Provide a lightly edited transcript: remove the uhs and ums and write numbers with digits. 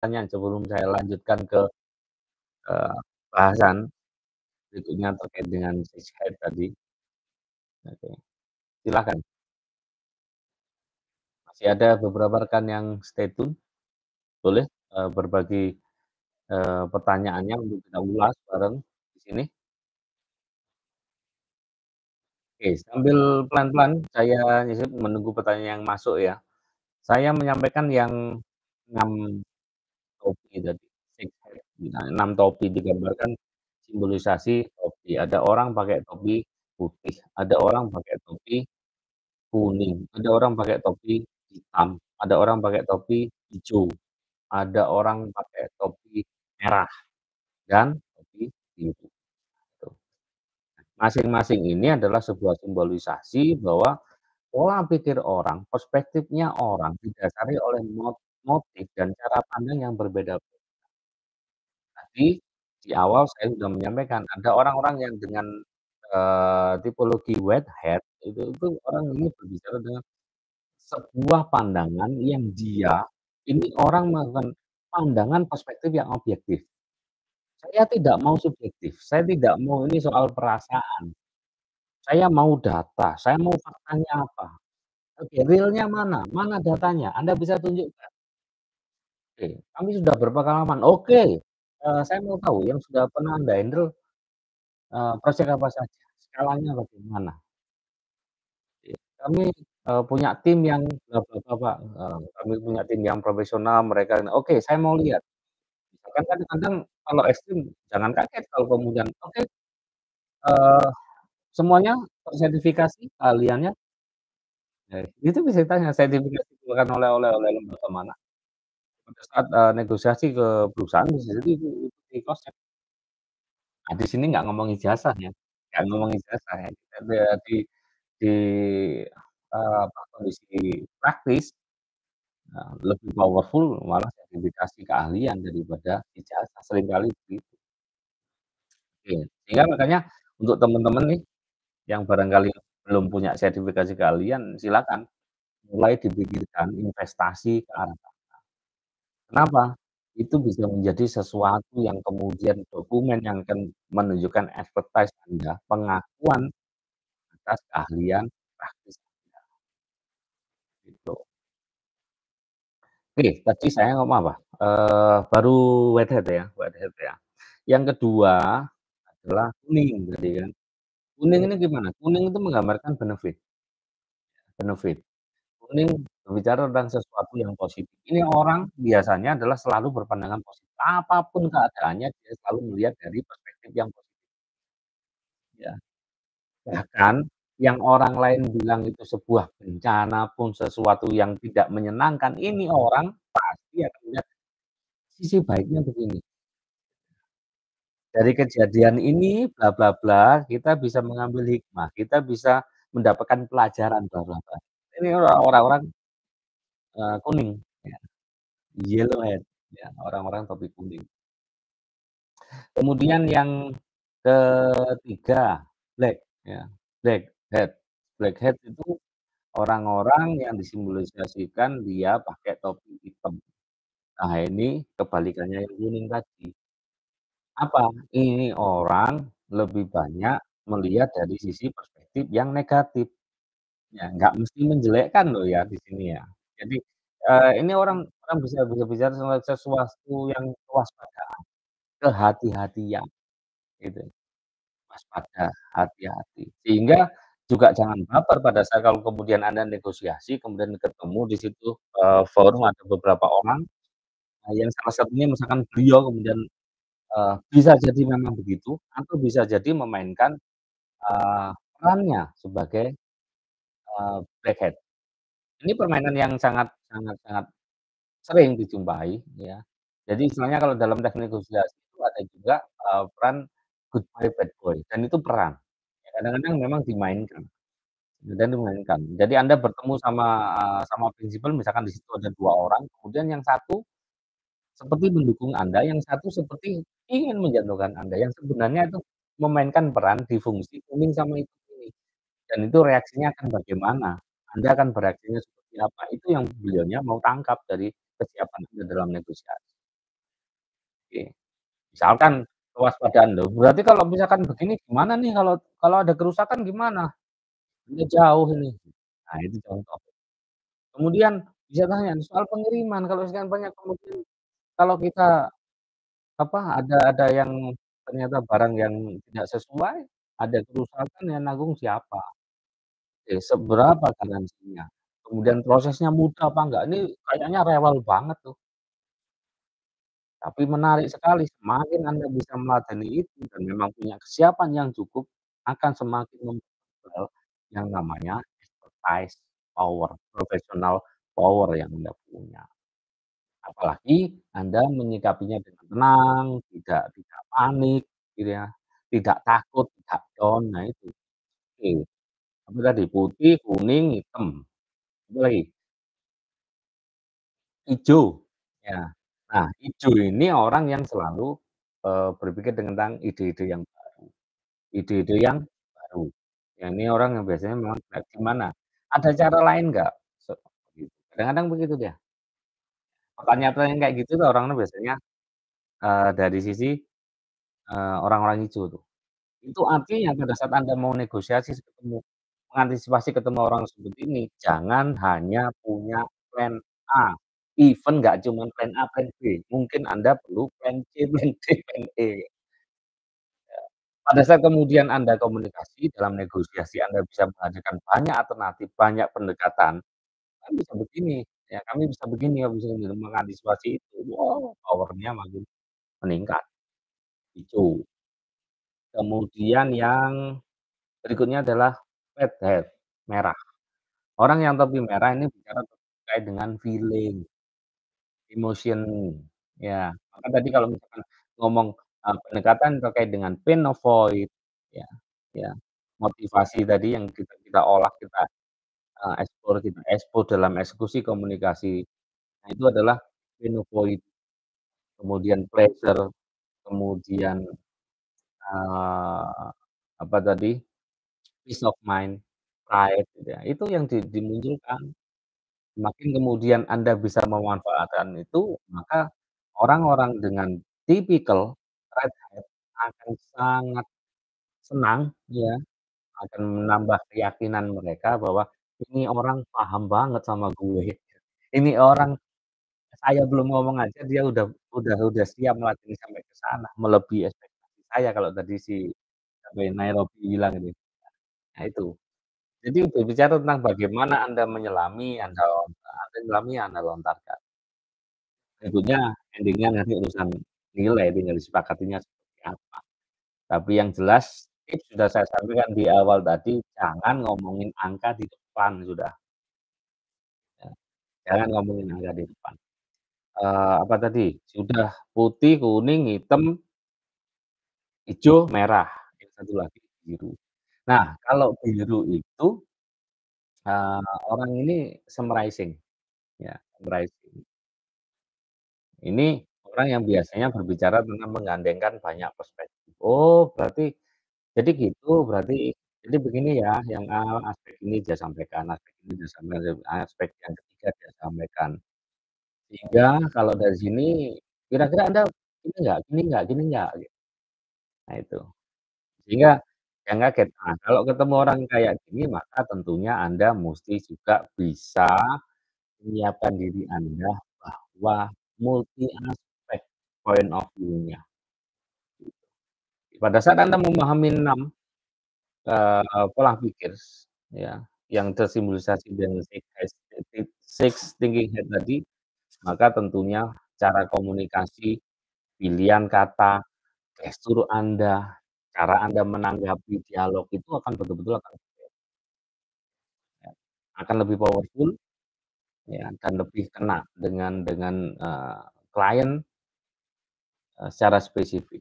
Tanya sebelum saya lanjutkan ke, bahasan berikutnya terkait dengan fish head tadi. Oke, silakan. Masih ada beberapa rekan yang stay tune, boleh, berbagi, pertanyaannya untuk kita ulas bareng di sini. Oke, sambil pelan-pelan saya nyisip menunggu pertanyaan yang masuk ya. Saya menyampaikan yang 6 topi tadi, six head, nah 6 topi digambarkan simbolisasi topi. Ada orang pakai topi putih, ada orang pakai topi kuning, ada orang pakai topi hitam, ada orang pakai topi hijau, ada orang pakai topi merah, dan topi biru, gitu. Masing-masing ini adalah sebuah simbolisasi bahwa pola pikir orang, perspektifnya orang didasari oleh motif dan cara pandang yang berbeda. Tadi di awal saya sudah menyampaikan ada orang-orang yang dengan, tipologi white hat itu orang ini berbicara dengan sebuah pandangan yang dia ini orang melakukan pandangan perspektif yang objektif. Saya tidak mau subjektif, saya tidak mau ini soal perasaan, saya mau data, saya mau faktanya apa. Oke, realnya mana? Mana datanya? Anda bisa tunjukkan? Oke, kami sudah berpengalaman. Oke, saya mau tahu yang sudah pernah Anda handle, project apa saja? Skalanya bagaimana? Iya, kami, punya tim yang bla bla bla, Pak, kami punya tim yang profesional, mereka oke, saya mau lihat. Misalkan kadang-kadang kalau ekstrim jangan kaget kalau kemudian, "Oke, eee, semuanya tersertifikasi keahliannya?" Itu bisa ditanya, sertifikasi dikeluarkan oleh lembaga mana. Pada saat, negosiasi ke perusahaan bisa jadi itu di cross check. Nah, di sini nggak ngomong ijazah ya, nggak ngomong ijazah ya, di, apa, kondisi praktis, lebih powerful malah sertifikasi keahlian daripada ijazah, seringkali begitu. Oke, sehingga makanya untuk teman-teman nih, yang barangkali belum punya sertifikasi keahlian, silakan mulai dipikirkan investasi ke arah sana. Kenapa? Itu bisa menjadi sesuatu yang kemudian dokumen yang akan menunjukkan expertise Anda, pengakuan atas keahlian praktis Anda, gitu. Oke, tadi saya ngomong apa? Baru whitehead ya, whitehead ya. Yang kedua adalah kuning tadi kan. Kuning ini gimana? Kuning itu menggambarkan benefit benefit. Kuning berbicara tentang sesuatu yang positif. Ini orang biasanya adalah selalu berpandangan positif. Apapun keadaannya dia selalu melihat dari perspektif yang positif ya. Bahkan yang orang lain bilang itu sebuah bencana pun, sesuatu yang tidak menyenangkan, ini orang pasti akan melihat sisi baiknya begini. Dari kejadian ini bla bla bla, kita bisa mengambil hikmah, kita bisa mendapatkan pelajaran bla bla bla. Ini orang-orang, kuning ya, yellowhead ya, orang-orang topi kuning. Kemudian yang ketiga, black ya, black hat itu orang-orang yang disimbolisasikan dia pakai topi hitam. Nah, ini kebalikannya yang kuning tadi. Apa? Ini orang lebih banyak melihat dari sisi perspektif yang negatif. Ya, nggak mesti menjelekkan loh ya di sini ya. Jadi, ini orang orang bisa bisa bicara soal sesuatu yang kewaspadaan, kehati-hatian, gitu. Waspada, hati-hati. Sehingga juga jangan baper pada saat kalau kemudian Anda negosiasi, kemudian ketemu di situ, forum ada beberapa orang, yang salah satunya misalkan beliau kemudian, bisa jadi memang begitu, atau bisa jadi memainkan, perannya sebagai, black hat. Ini permainan yang sangat sangat sangat sering dijumpai ya. Jadi istilahnya kalau dalam teknik negosiasi itu ada juga, peran good boy, bad boy, dan itu peran. Ya kadang-kadang memang dimainkan. Dan dimainkan. Jadi Anda bertemu sama, sama prinsipal misalkan di situ ada 2 orang, kemudian yang satu seperti mendukung Anda, yang satu seperti ingin menjatuhkan Anda, yang sebenarnya itu memainkan peran di fungsi kuning sama hitam ini. Dan itu reaksinya akan bagaimana, Anda akan bereaksinya seperti apa, itu yang beliaunya mau tangkap dari kesiapan Anda dalam negosiasi. Oke. Misalkan kewaspadaan loh, berarti kalau misalkan begini gimana nih kalau kalau ada kerusakan gimana? Ini jauh ini. Nah itu contoh. Kemudian bisa tanya soal pengiriman, kalau sekian banyak kemudian kalau kita, apa, ada yang ternyata barang yang tidak sesuai, ada kerusakan yang nanggung siapa? Oke, seberapa garansinya? Kemudian prosesnya mudah apa enggak? Ini kayaknya rewel banget tuh. Tapi menarik sekali, semakin Anda bisa meladeni itu dan memang punya kesiapan yang cukup, akan semakin mempertebal yang namanya expertise power, professional power yang Anda punya. Apalagi Anda menyikapinya dengan tenang, tidak panik gitu ya, tidak takut, tidak down, nah itu. Oke, apa tadi? Putih, kuning, hitam, apalagi? Ijo, ya. Nah, ijo ini orang yang selalu, berpikir tentang ide-ide yang baru, ide-ide yang baru. Ya ini orang yang biasanya memang kayak gimana, "Ada cara lain nggak?" Gitu. Kadang-kadang begitu dia. Pertanyaan-pertanyaan kayak gitu tuh orang-orang biasanya, dari sisi, orang-orang ijo tuh. Itu artinya pada saat Anda mau negosiasi mengantisipasi ketemu orang seperti ini, jangan hanya punya plan A, even nggak cuman plan A, plan B, mungkin Anda perlu plan C, plan D, plan E. Pada saat kemudian Anda komunikasi, dalam negosiasi Anda bisa menghadirkan banyak alternatif, banyak pendekatan, kan bisa begini, ya kami bisa begini, bisa mengantisipasi itu, wow, power-nya makin meningkat, itu. Kemudian yang berikutnya adalah red hat, merah. Orang yang topi merah ini bicara terkait dengan feeling, emotion, ya. Maka tadi kalau misalkan ngomong, pendekatan terkait dengan pain avoid, ya ya, motivasi tadi yang kita kita olah, kita, kita ekspor dalam eksekusi komunikasi. Nah itu adalah pain avoid, kemudian pleasure, kemudian, apa tadi, peace of mind, pride, gitu ya, itu yang dimunculkan. Semakin kemudian Anda bisa memanfaatkan itu, maka orang-orang dengan tipikal red hat akan sangat senang, ya, akan menambah keyakinan mereka bahwa, "Ini orang paham banget sama gue. Ini orang saya belum ngomong aja dia udah siap meladeni sampai ke sana, melebihi ekspektasi saya," kalau tadi si siapa ya, Nairobi bilang itu. Nah itu. Jadi berbicara tentang bagaimana Anda menyelami, Anda nyelami, Anda lontarkan. Berikutnya ending-nya nanti urusan nilai, tinggal disepakatinya seperti apa. Tapi yang jelas tips sudah saya sampaikan di awal tadi, jangan ngomongin angka di depan sudah, ya. Jangan ngomongin angka di depan. Apa tadi, sudah putih, kuning, hitam, ijo, merah, yang satu lagi biru. Nah, kalau biru itu, orang ini summarizing, ya, summarizing. Ini orang yang biasanya berbicara tentang menggandengkan banyak perspektif. Oh, berarti jadi gitu, berarti jadi begini ya, yang A, aspek ini dia sampaikan, aspek ini dia sampaikan, aspek yang ketiga dia sampaikan. Sehingga kalau dari sini, kira-kira Anda ini enggak gini enggak gini enggak? Gitu. Nah itu. Sehingga jangan kaget. Nah, kalau ketemu orang kayak gini, maka tentunya Anda musti juga bisa menyiapkan diri Anda bahwa multi aspek point of view-nya. Pada saat Anda memahami 6 pola pikir, ya, yang tersimbolisasi dengan six thinking head tadi, maka tentunya cara komunikasi, pilihan kata, gestur Anda, cara Anda menanggapi dialog itu akan betul-betul akan lebih powerful, ya, dan lebih kena dengan klien, secara spesifik.